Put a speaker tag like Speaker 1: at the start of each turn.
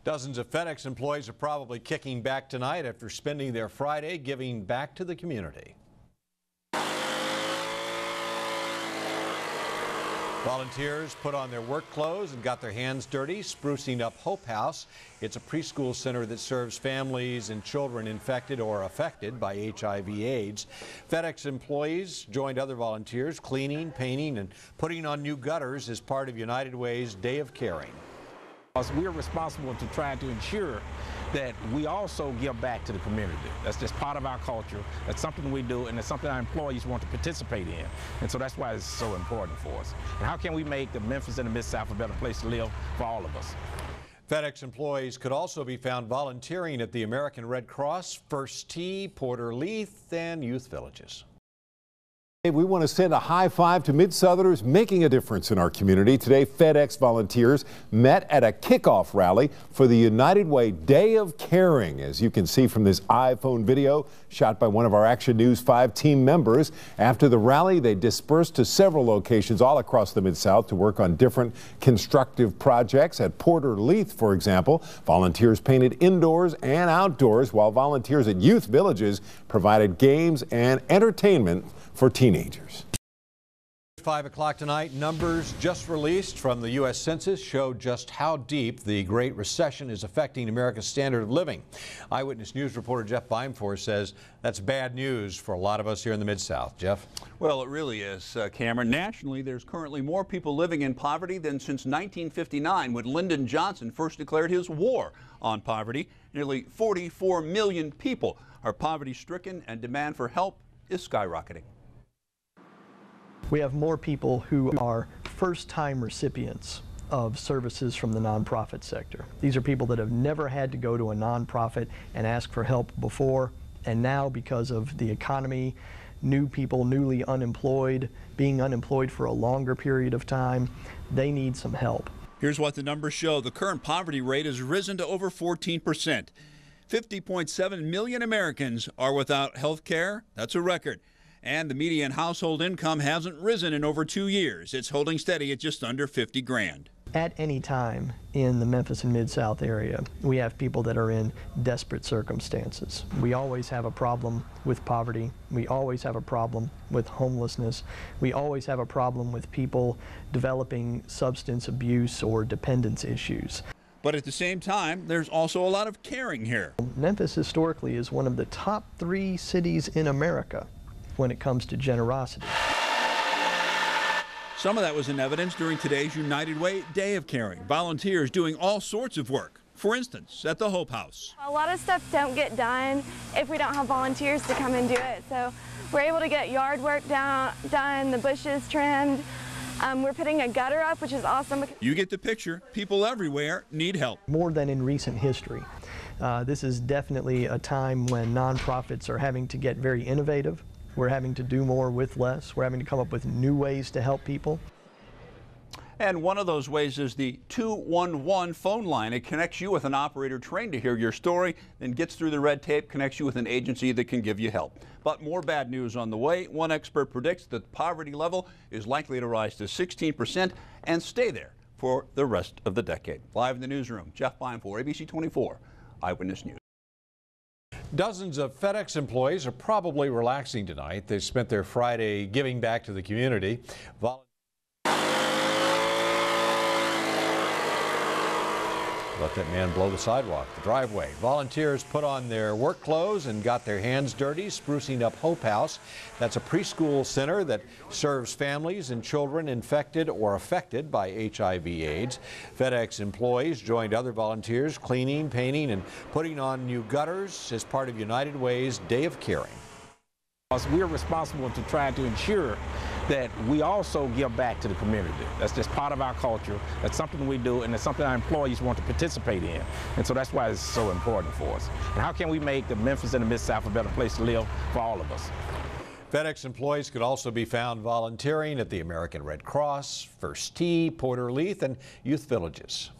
Speaker 1: Dozens of FedEx employees are probably kicking back tonight after spending their Friday giving back to the community. Volunteers put on their work clothes and got their hands dirty, sprucing up Hope House. It's a preschool center that serves families and children infected or affected by HIV/AIDS. FedEx employees joined other volunteers cleaning, painting, and putting on new gutters as part of United Way's Day of Caring.
Speaker 2: We're responsible to try to ensure that we also give back to the community. That's just part of our culture. That's something we do, and it's something our employees want to participate in. And so that's why it's so important for us. And how can we make the Memphis and the Mid-South a better place to live for all of us?
Speaker 1: FedEx employees could also be found volunteering at the American Red Cross, First Tee, Porter Leith, and youth villages.
Speaker 3: We want to send a high five to Mid-Southerners making a difference in our community. Today, FedEx volunteers met at a kickoff rally for the United Way Day of Caring. As you can see from this iPhone video shot by one of our Action News 5 team members. After the rally, they dispersed to several locations all across the Mid-South to work on different constructive projects. At Porter Leith, for example, volunteers painted indoors and outdoors, while volunteers at youth villages provided games and entertainment for teenagers.
Speaker 1: 5 o'clock tonight, numbers just released from the U.S. Census show just how deep the Great Recession is affecting America's standard of living. Eyewitness News reporter Jeff Beimfor says that's bad news for a lot of us here in the Mid-South. Jeff?
Speaker 4: Well, it really is, Cameron. Nationally, there's currently more people living in poverty than since 1959, when Lyndon Johnson first declared his war on poverty. Nearly 44 million people are poverty-stricken, and demand for help is skyrocketing.
Speaker 5: We have more people who are first-time recipients of services from the nonprofit sector. These are people that have never had to go to a nonprofit and ask for help before, and now, because of the economy, new people newly unemployed, being unemployed for a longer period of time, they need some help.
Speaker 4: Here's what the numbers show. The current poverty rate has risen to over 14%. 50.7 million Americans are without health care. That's a record. And the median household income hasn't risen in over 2 years. It's holding steady at just under 50 grand.
Speaker 5: At any time in the Memphis and Mid-South area, we have people that are in desperate circumstances. We always have a problem with poverty. We always have a problem with homelessness. We always have a problem with people developing substance abuse or dependence issues.
Speaker 4: But at the same time, there's also a lot of caring here.
Speaker 5: Memphis historically is one of the top 3 cities in America when it comes to generosity.
Speaker 4: Some of that was in evidence during today's United Way Day of Caring. Volunteers doing all sorts of work. For instance, at the Hope House.
Speaker 6: A lot of stuff don't get done if we don't have volunteers to come and do it. So we're able to get yard work done, the bushes trimmed. We're putting a gutter up, which is awesome.
Speaker 4: You get the picture. People everywhere need help.
Speaker 5: More than in recent history. This is definitely a time when nonprofits are having to get very innovative. We're having to do more with less. We're having to come up with new ways to help people.
Speaker 4: And one of those ways is the 211 phone line. It connects you with an operator trained to hear your story, then gets through the red tape, connects you with an agency that can give you help. But more bad news on the way. One expert predicts that the poverty level is likely to rise to 16% and stay there for the rest of the decade. Live in the newsroom, Jeff Beimfor, ABC 24, Eyewitness News.
Speaker 1: Dozens of FedEx employees are probably relaxing tonight. They spent their Friday giving back to the community. Let that man blow the sidewalk, the driveway. Volunteers put on their work clothes and got their hands dirty, sprucing up Hope House. That's a preschool center that serves families and children infected or affected by HIV/AIDS. FedEx employees joined other volunteers cleaning, painting, and putting on new gutters as part of United Way's Day of Caring.
Speaker 2: We're responsible to try to ensure that we also give back to the community. That's just part of our culture. That's something we do, and it's something our employees want to participate in. And so that's why it's so important for us. And how can we make the Memphis and the Mid-South a better place to live for all of us?
Speaker 1: FedEx employees could also be found volunteering at the American Red Cross, First Tee, Porter Leith, and youth villages.